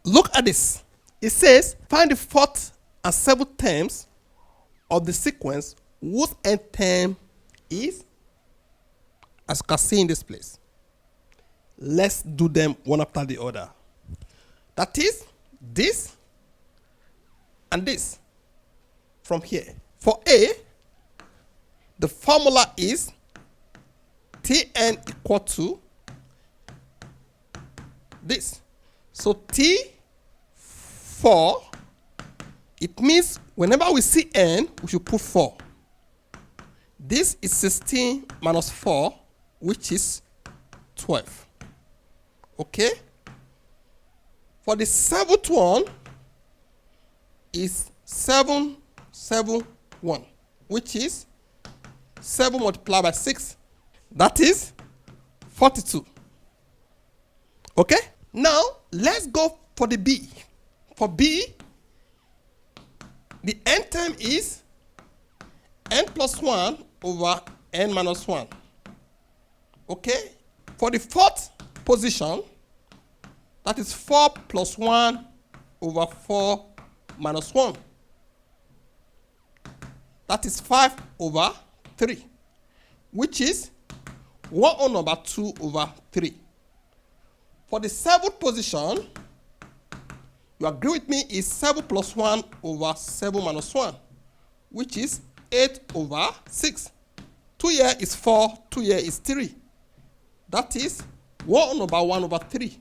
look at this. It says find the fourth and seventh terms of the sequence whose end term is, as you can see in this place. Let's do them one after the other. That is this and this from here. For A, the formula is Tn equal to this. So T4, it means whenever we see n, we should put 4. This is 16 minus 4, which is 12. Okay? For the seventh one is 771, which is 7 multiplied by 6. That is 42. Okay? Now, let's go for the B. For B, the n term is n plus 1 over n minus 1. Okay? For the fourth position, that is 4 plus 1 over 4 minus 1. That is 5 over 3, which is 1 whole number 2 over 3. For the seventh position, you agree with me, is 7 plus 1 over 7 minus 1, which is 8 over 6. 2 here is 4, 2 here is 3. That is 1 over 1 over 3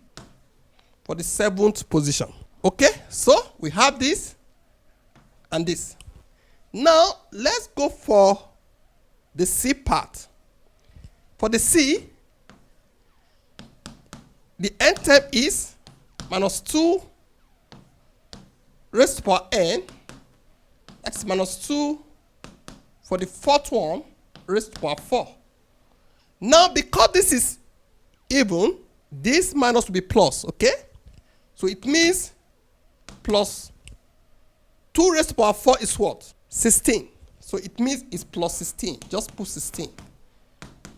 for the seventh position. Okay, so we have this and this. Now, let's go for the C part. For the C, the n term is minus 2 raised to power n. That's minus 2 for the fourth one raised to power 4. Now, because this is even, this minus will be plus, okay? So it means plus 2 raised to power 4 is what? 16. So it means it's plus 16. Just put 16.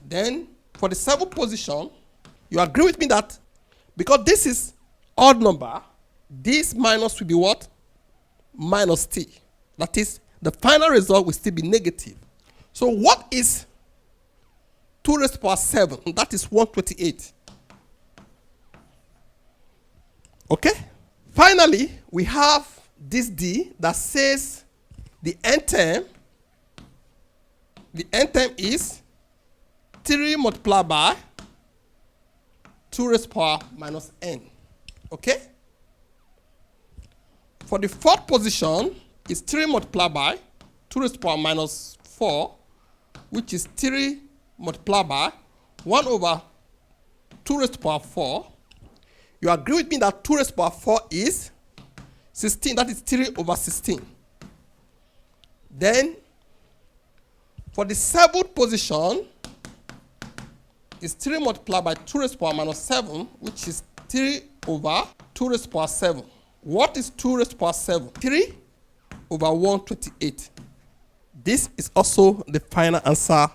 Then, for the seventh position, you agree with me that because this is odd number, this minus will be what? Minus t. That is, the final result will still be negative. So what is 2 raised to power 7? That is 128. Okay? Finally, we have this d that says the n term is 3 multiplied by 2 raised to power minus n. Okay? For the fourth position, is 3 multiplied by 2 raised to power minus 4, which is 3 multiplied by 1 over 2 raised to power 4. You agree with me that 2 raised to power 4 is 16. That is 3 over 16. Then, for the seventh position, is 3 multiplied by 2 raised to power minus 7, which is 3 over 2 raised to power 7. What is 2 raised to power 7? 3 over 128. This is also the final answer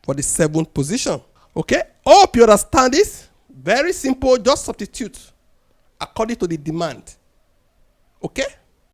for the seventh position. Okay? Hope you understand this. Very simple. Just substitute according to the demand. Okay?